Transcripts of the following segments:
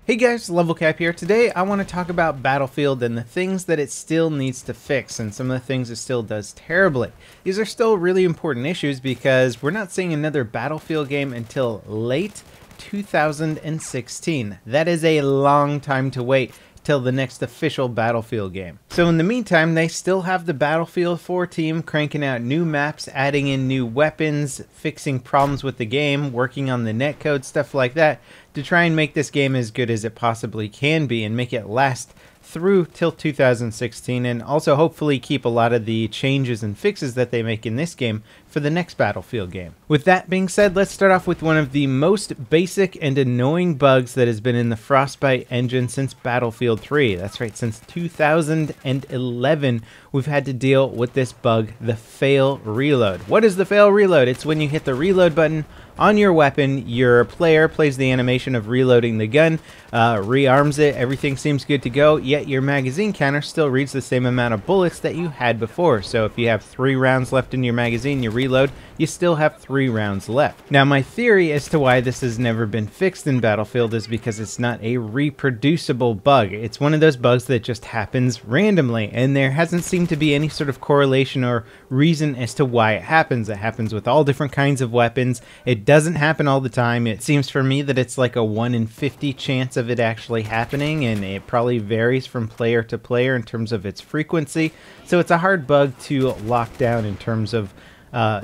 Hey guys, Level Cap here. Today I want to talk about Battlefield and the things that it still needs to fix and some of the things it still does terribly. These are still really important issues because we're not seeing another Battlefield game until late 2016. That is a long time to wait till the next official Battlefield game. So in the meantime, they still have the Battlefield 4 team cranking out new maps, adding in new weapons, fixing problems with the game, working on the netcode, stuff like that, to try and make this game as good as it possibly can be and make it last through till 2016, and also hopefully keep a lot of the changes and fixes that they make in this game for the next Battlefield game. With that being said, let's start off with one of the most basic and annoying bugs that has been in the Frostbite engine since Battlefield 3. That's right, since 2011 we've had to deal with this bug, the fail reload. What is the fail reload? It's when you hit the reload button on your weapon, your player plays the animation of reloading the gun, rearms it, everything seems good to go, yet your magazine counter still reads the same amount of bullets that you had before. So if you have 3 rounds left in your magazine, you reload, you still have 3 rounds left. Now my theory as to why this has never been fixed in Battlefield is because it's not a reproducible bug. It's one of those bugs that just happens randomly, and there hasn't seemed to be any sort of correlation or reason as to why it happens. It happens with all different kinds of weapons. It doesn't happen all the time. It seems for me that it's like a 1 in 50 chance of it actually happening, and it probably varies from player to player in terms of its frequency. So it's a hard bug to lock down in terms of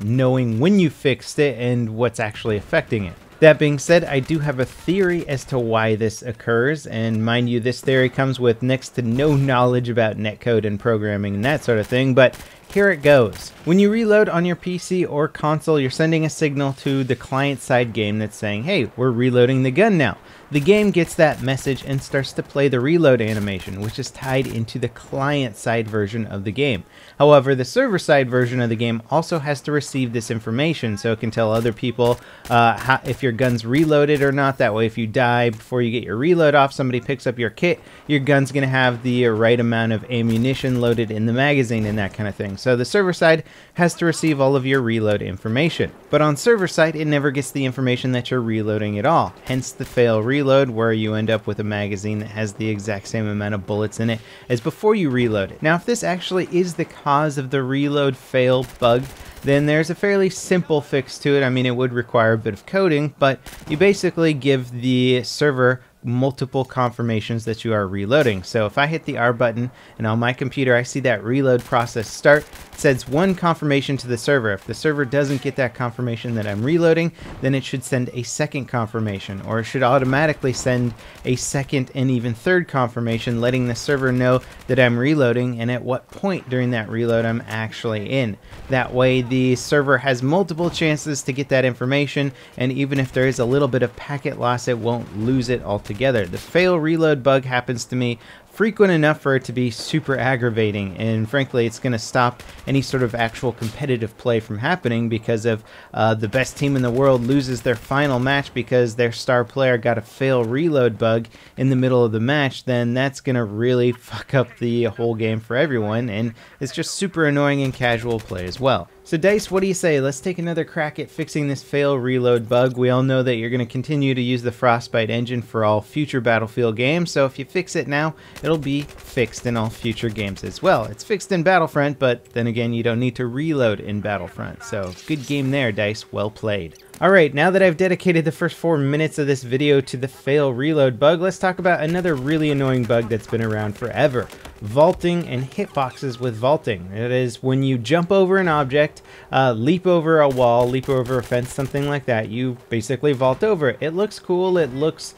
knowing when you fixed it and what's actually affecting it. That being said, I do have a theory as to why this occurs, and mind you, this theory comes with next to no knowledge about netcode and programming and that sort of thing, but here it goes. When you reload on your PC or console, you're sending a signal to the client-side game that's saying, hey, we're reloading the gun now. The game gets that message and starts to play the reload animation, which is tied into the client-side version of the game. However, the server-side version of the game also has to receive this information, so it can tell other people if your gun's reloaded or not. That way, if you die before you get your reload off, somebody picks up your kit, your gun's going to have the right amount of ammunition loaded in the magazine and that kind of thing. So the server side has to receive all of your reload information. But on server side, it never gets the information that you're reloading at all. Hence the fail reload, where you end up with a magazine that has the exact same amount of bullets in it as before you reload it. Now, if this actually is the cause of the reload fail bug, then there's a fairly simple fix to it. I mean, it would require a bit of coding, but you basically give the server multiple confirmations that you are reloading. So if I hit the R button and on my computer I see that reload process start, it sends one confirmation to the server. If the server doesn't get that confirmation that I'm reloading, then it should send a second confirmation, or it should automatically send a second and even third confirmation, letting the server know that I'm reloading and at what point during that reload I'm actually in. That way the server has multiple chances to get that information, and even if there is a little bit of packet loss, it won't lose it altogether. The fail reload bug happens to me frequent enough for it to be super aggravating, and frankly it's going to stop any sort of actual competitive play from happening, because if the best team in the world loses their final match because their star player got a fail reload bug in the middle of the match, then that's going to really fuck up the whole game for everyone, and it's just super annoying in casual play as well. So Dice, what do you say? Let's take another crack at fixing this fail reload bug. We all know that you're going to continue to use the Frostbite engine for all future Battlefield games, so if you fix it now, it'll be fixed in all future games as well. It's fixed in Battlefront, but then again, you don't need to reload in Battlefront, so good game there, Dice. Well played. Alright, now that I've dedicated the first 4 minutes of this video to the fail reload bug, let's talk about another really annoying bug that's been around forever. Vaulting and hitboxes with vaulting. It is when you jump over an object, leap over a wall, leap over a fence, something like that. You basically vault over it. It looks cool, it looks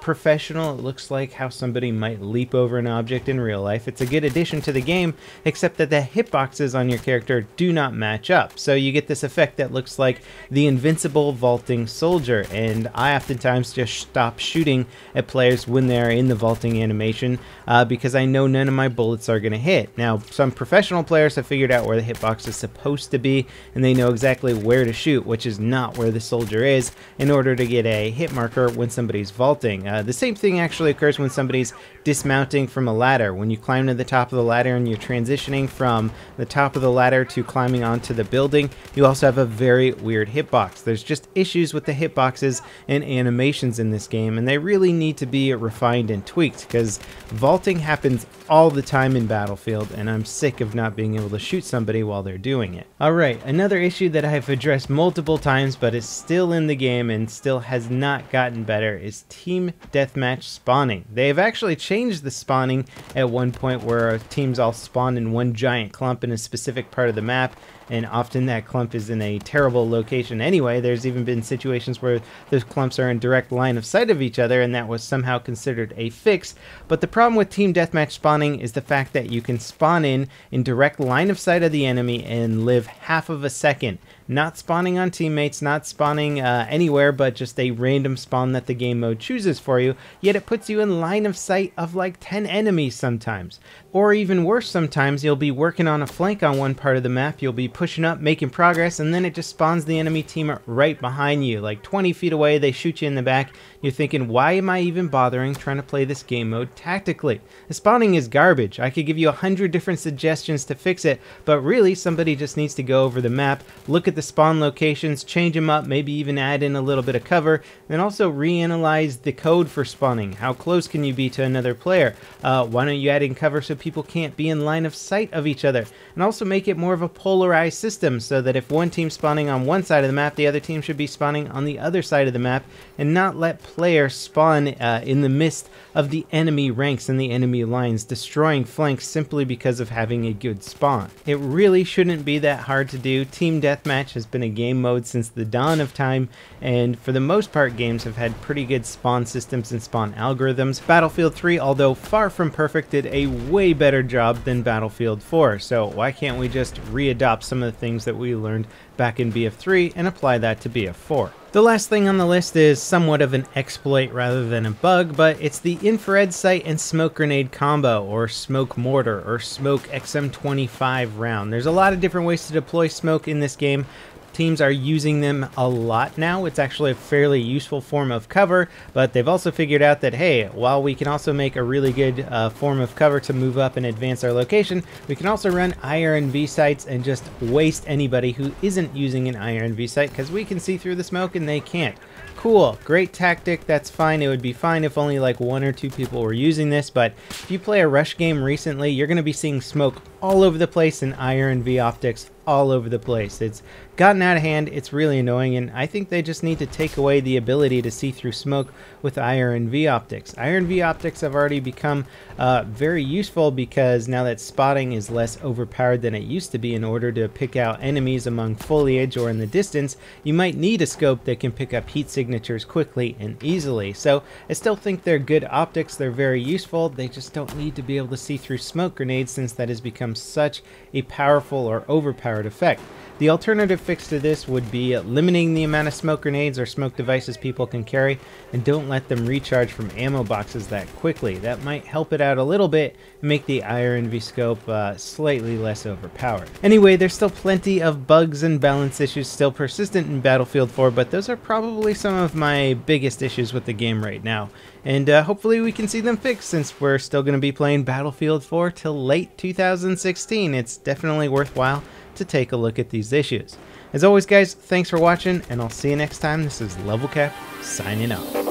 professional, it looks like how somebody might leap over an object in real life. It's a good addition to the game, except that the hitboxes on your character do not match up. So you get this effect that looks like the invincible vaulting soldier, and I oftentimes just stop shooting at players when they're in the vaulting animation because I know none of my bullets are going to hit. Now, some professional players have figured out where the hitbox is supposed to be, and they know exactly where to shoot, which is not where the soldier is, in order to get a hit marker when somebody's vaulting. The same thing actually occurs when somebody's dismounting from a ladder. When you climb to the top of the ladder and you're transitioning from the top of the ladder to climbing onto the building, you also have a very weird hitbox. There's just issues with the hitboxes and animations in this game, and they really need to be refined and tweaked, because vaulting happens all the time in Battlefield, and I'm sick of not being able to shoot somebody while they're doing it. Alright, another issue that I've addressed multiple times but is still in the game and still has not gotten better is team deathmatch spawning. They've actually changed the spawning at one point where teams all spawn in one giant clump in a specific part of the map, and often that clump is in a terrible location anyway. There's even been situations where those clumps are in direct line of sight of each other, and that was somehow considered a fix. But the problem with team deathmatch spawning is the fact that you can spawn in direct line of sight of the enemy and live half of a second. Not spawning on teammates, not spawning anywhere, but just a random spawn that the game mode chooses for you, yet it puts you in line of sight of like 10 enemies sometimes. Or even worse, sometimes you'll be working on a flank on one part of the map, you'll be pushing up, making progress, and then it just spawns the enemy team right behind you, like 20 feet away. They shoot you in the back. You're thinking, why am I even bothering trying to play this game mode tactically? The spawning is garbage. I could give you 100 different suggestions to fix it, but really somebody just needs to go over the map, look at the spawn locations, change them up, maybe even add in a little bit of cover, and also reanalyze the code for spawning. How close can you be to another player? Why don't you add in cover so people can't be in line of sight of each other? And also make it more of a polarized system so that if one team's spawning on one side of the map, the other team should be spawning on the other side of the map, and not let players spawn in the midst of the enemy ranks and the enemy lines, destroying flanks simply because of having a good spawn. It really shouldn't be that hard to do. Team Deathmatch has been a game mode since the dawn of time, and for the most part games have had pretty good spawn systems and spawn algorithms. Battlefield 3, although far from perfect, did a way better job than Battlefield 4, so why can't we just readopt some of the things that we learned back in BF3 and apply that to BF4? The last thing on the list is somewhat of an exploit rather than a bug, but it's the infrared sight and smoke grenade combo, or smoke mortar, or smoke XM25 round. There's a lot of different ways to deploy smoke in this game. Teams are using them a lot now. It's actually a fairly useful form of cover, but they've also figured out that, hey, while we can also make a really good form of cover to move up and advance our location, we can also run IRNV sights and just waste anybody who isn't using an IRNV sight, because we can see through the smoke and they can't. Cool, great tactic, that's fine. It would be fine if only like 1 or 2 people were using this, but if you play a rush game recently, you're going to be seeing smoke all over the place and IRNV optics all over the place. It's gotten out of hand, it's really annoying, and I think they just need to take away the ability to see through smoke with IRNV optics. IRNV optics have already become very useful because now that spotting is less overpowered than it used to be, in order to pick out enemies among foliage or in the distance, you might need a scope that can pick up heat signatures quickly and easily. So I still think they're good optics, they're very useful, they just don't need to be able to see through smoke grenades, since that has become such a powerful or overpowered effect. The alternative fix to this would be limiting the amount of smoke grenades or smoke devices people can carry, and don't let them recharge from ammo boxes that quickly. That might help it out a little bit and make the IRNV scope slightly less overpowered. Anyway, there's still plenty of bugs and balance issues still persistent in Battlefield 4, but those are probably some of my biggest issues with the game right now. And hopefully we can see them fixed, since we're still going to be playing Battlefield 4 till late 2016. It's definitely worthwhile to take a look at these issues. As always, guys, thanks for watching, and I'll see you next time. This is Level Cap, signing out.